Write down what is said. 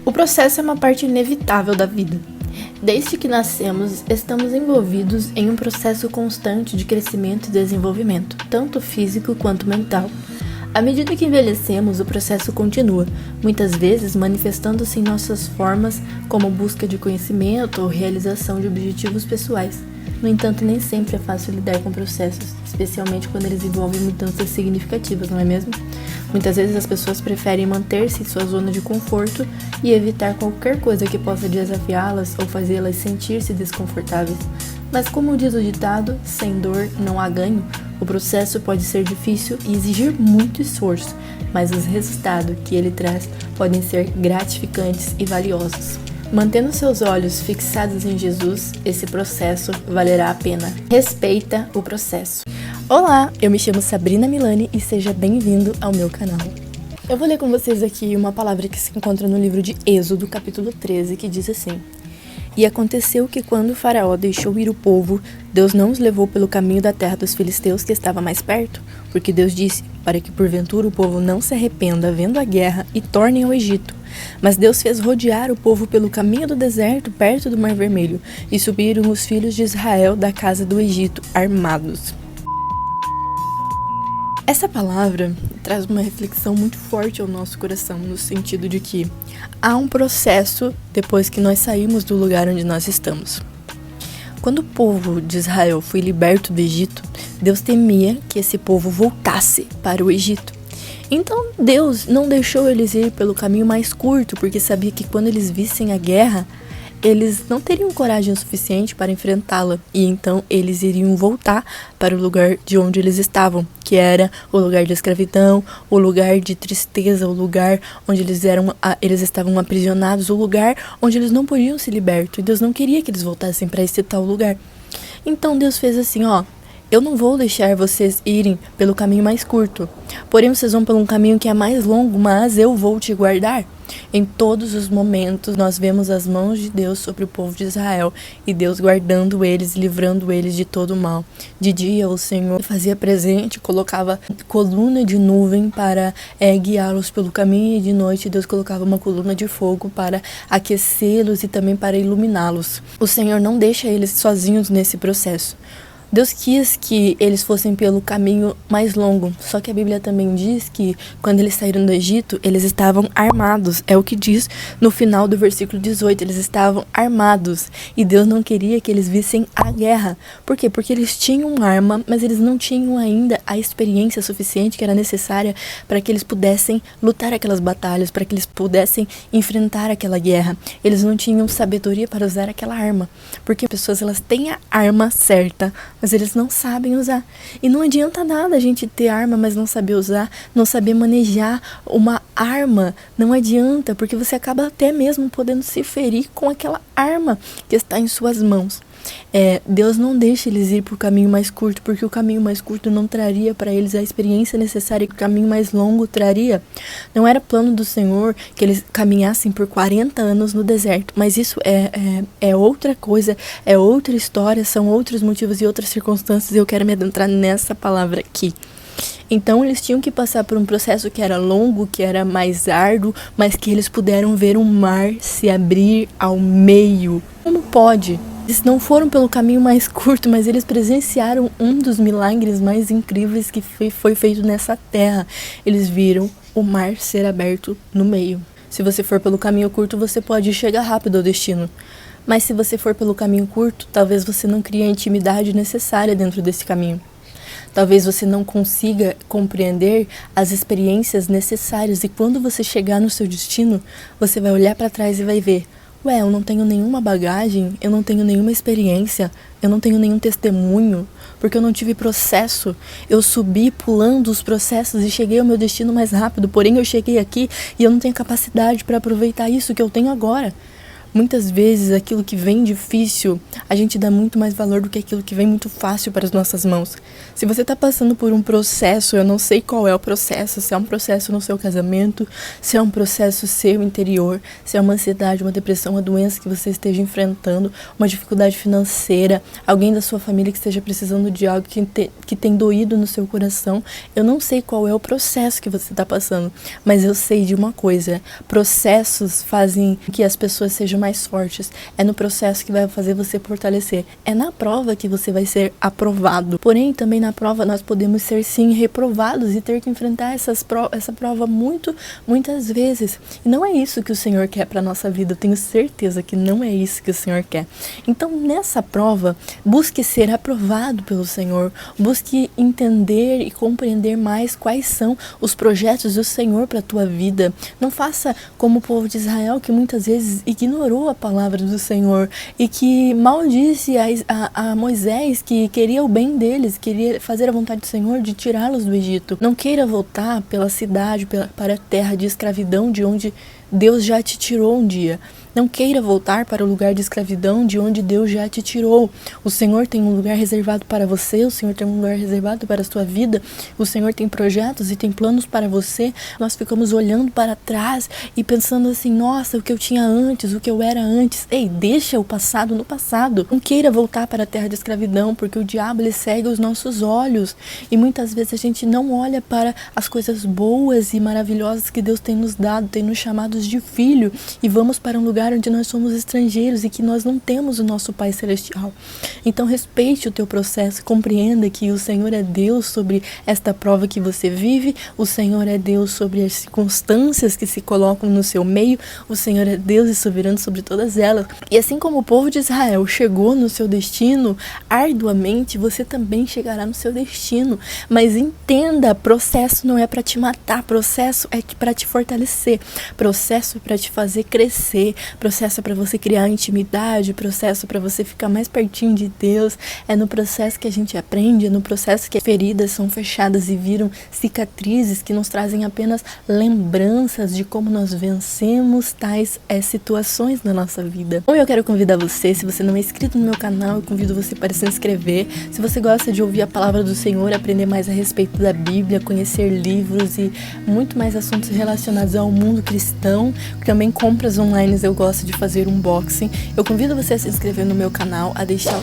O processo é uma parte inevitável da vida. Desde que nascemos, estamos envolvidos em um processo constante de crescimento e desenvolvimento, tanto físico quanto mental. À medida que envelhecemos, o processo continua, muitas vezes manifestando-se em nossas formas como busca de conhecimento ou realização de objetivos pessoais. No entanto, nem sempre é fácil lidar com processos, especialmente quando eles envolvem mudanças significativas, não é mesmo? Muitas vezes as pessoas preferem manter-se em sua zona de conforto e evitar qualquer coisa que possa desafiá-las ou fazê-las sentir-se desconfortáveis. Mas como diz o ditado, sem dor não há ganho, o processo pode ser difícil e exigir muito esforço, mas os resultados que ele traz podem ser gratificantes e valiosos. Mantendo seus olhos fixados em Jesus, esse processo valerá a pena. Respeita o processo. Olá, eu me chamo Sabrina Milani e seja bem-vindo ao meu canal. Eu vou ler com vocês aqui uma palavra que se encontra no livro de Êxodo, capítulo 13, que diz assim: E aconteceu que quando o faraó deixou ir o povo, Deus não os levou pelo caminho da terra dos filisteus que estava mais perto, porque Deus disse, para que porventura o povo não se arrependa vendo a guerra e tornem ao Egito. Mas Deus fez rodear o povo pelo caminho do deserto, perto do Mar Vermelho, e subiram os filhos de Israel da casa do Egito, armados. Essa palavra traz uma reflexão muito forte ao nosso coração, no sentido de que há um processo depois que nós saímos do lugar onde nós estamos. Quando o povo de Israel foi liberto do Egito, Deus temia que esse povo voltasse para o Egito. Então Deus não deixou eles ir pelo caminho mais curto, porque sabia que quando eles vissem a guerra, eles não teriam coragem o suficiente para enfrentá-la, e então eles iriam voltar para o lugar de onde eles estavam, que era o lugar de escravidão, o lugar de tristeza, o lugar onde eles estavam aprisionados, o lugar onde eles não podiam se libertar, e Deus não queria que eles voltassem para esse tal lugar. Então Deus fez assim, eu não vou deixar vocês irem pelo caminho mais curto, porém vocês vão por um caminho que é mais longo, mas eu vou te guardar. Em todos os momentos nós vemos as mãos de Deus sobre o povo de Israel e Deus guardando eles, livrando eles de todo o mal. De dia o Senhor fazia presente, colocava coluna de nuvem para guiá-los pelo caminho, e de noite Deus colocava uma coluna de fogo para aquecê-los e também para iluminá-los. O Senhor não deixa eles sozinhos nesse processo. Deus quis que eles fossem pelo caminho mais longo, só que a Bíblia também diz que quando eles saíram do Egito, eles estavam armados, é o que diz no final do versículo 18, eles estavam armados, e Deus não queria que eles vissem a guerra. Por quê? Porque eles tinham arma, mas eles não tinham ainda a experiência suficiente que era necessária para que eles pudessem lutar aquelas batalhas, para que eles pudessem enfrentar aquela guerra. Eles não tinham sabedoria para usar aquela arma, porque as pessoas elas têm a arma certa, mas eles não sabem usar. E não adianta nada a gente ter arma, mas não saber usar, não saber manejar uma arma. Não adianta, porque você acaba até mesmo podendo se ferir com aquela arma que está em suas mãos. Deus não deixa eles ir para o caminho mais curto, porque o caminho mais curto não traria para eles a experiência necessária que o caminho mais longo traria. Não era plano do Senhor que eles caminhassem por 40 anos no deserto, mas isso é outra coisa, é outra história, são outros motivos e outras circunstâncias, e eu quero me adentrar nessa palavra aqui. Então eles tinham que passar por um processo que era longo, que era mais árduo, mas que eles puderam ver o mar se abrir ao meio. Como pode? Eles não foram pelo caminho mais curto, mas eles presenciaram um dos milagres mais incríveis que foi feito nessa terra. Eles viram o mar ser aberto no meio. Se você for pelo caminho curto, você pode chegar rápido ao destino. Mas se você for pelo caminho curto, talvez você não crie a intimidade necessária dentro desse caminho. Talvez você não consiga compreender as experiências necessárias, e quando você chegar no seu destino, você vai olhar para trás e vai ver: eu não tenho nenhuma bagagem, eu não tenho nenhuma experiência, eu não tenho nenhum testemunho, porque eu não tive processo. Eu subi pulando os processos e cheguei ao meu destino mais rápido, porém eu cheguei aqui e eu não tenho capacidade para aproveitar isso que eu tenho agora. Muitas vezes aquilo que vem difícil, a gente dá muito mais valor do que aquilo que vem muito fácil para as nossas mãos. Se você está passando por um processo, eu não sei qual é o processo, se é um processo no seu casamento, se é um processo seu interior, se é uma ansiedade, uma depressão, uma doença que você esteja enfrentando, uma dificuldade financeira, alguém da sua família que esteja precisando de algo que tem doído no seu coração, eu não sei qual é o processo que você está passando, mas eu sei de uma coisa: processos fazem que as pessoas sejam mais fortes. É no processo que vai fazer você fortalecer. É na prova que você vai ser aprovado. Porém, também na prova nós podemos ser sim reprovados e ter que enfrentar essa prova muitas vezes. E não é isso que o Senhor quer para nossa vida. Eu tenho certeza que não é isso que o Senhor quer. Então, nessa prova, busque ser aprovado pelo Senhor. Busque entender e compreender mais quais são os projetos do Senhor para a tua vida. Não faça como o povo de Israel, que muitas vezes ignorou a palavra do Senhor e que maldisse a Moisés, que queria o bem deles, queria fazer a vontade do Senhor de tirá-los do Egito. Não queira voltar pela cidade, para a terra de escravidão de onde Deus já te tirou um dia. Não queira voltar para o lugar de escravidão de onde Deus já te tirou. O Senhor tem um lugar reservado para você, o Senhor tem um lugar reservado para a sua vida, o Senhor tem projetos e tem planos para você. Nós ficamos olhando para trás e pensando assim: nossa, o que eu tinha antes, o que eu era antes. Ei, deixa o passado no passado. Não queira voltar para a terra de escravidão, porque o diabo ele cega os nossos olhos. E muitas vezes a gente não olha para as coisas boas e maravilhosas que Deus tem nos dado, tem nos chamados de filho, e vamos para um lugar onde nós somos estrangeiros e que nós não temos o nosso Pai Celestial. Então respeite o teu processo, compreenda que o Senhor é Deus sobre esta prova que você vive, o Senhor é Deus sobre as circunstâncias que se colocam no seu meio, o Senhor é Deus e soberano sobre todas elas. E assim como o povo de Israel chegou no seu destino arduamente, você também chegará no seu destino. Mas entenda, processo não é para te matar, processo é para te fortalecer, processo é para te fazer crescer, processo é para você criar intimidade, processo para você ficar mais pertinho de Deus. É no processo que a gente aprende, é no processo que as feridas são fechadas e viram cicatrizes que nos trazem apenas lembranças de como nós vencemos tais situações na nossa vida. Bom, eu quero convidar você, se você não é inscrito no meu canal, eu convido você para se inscrever. Se você gosta de ouvir a palavra do Senhor, aprender mais a respeito da Bíblia, conhecer livros e muito mais assuntos relacionados ao mundo cristão, também compras online, eu gosto de fazer unboxing. Eu convido você a se inscrever no meu canal, a deixar o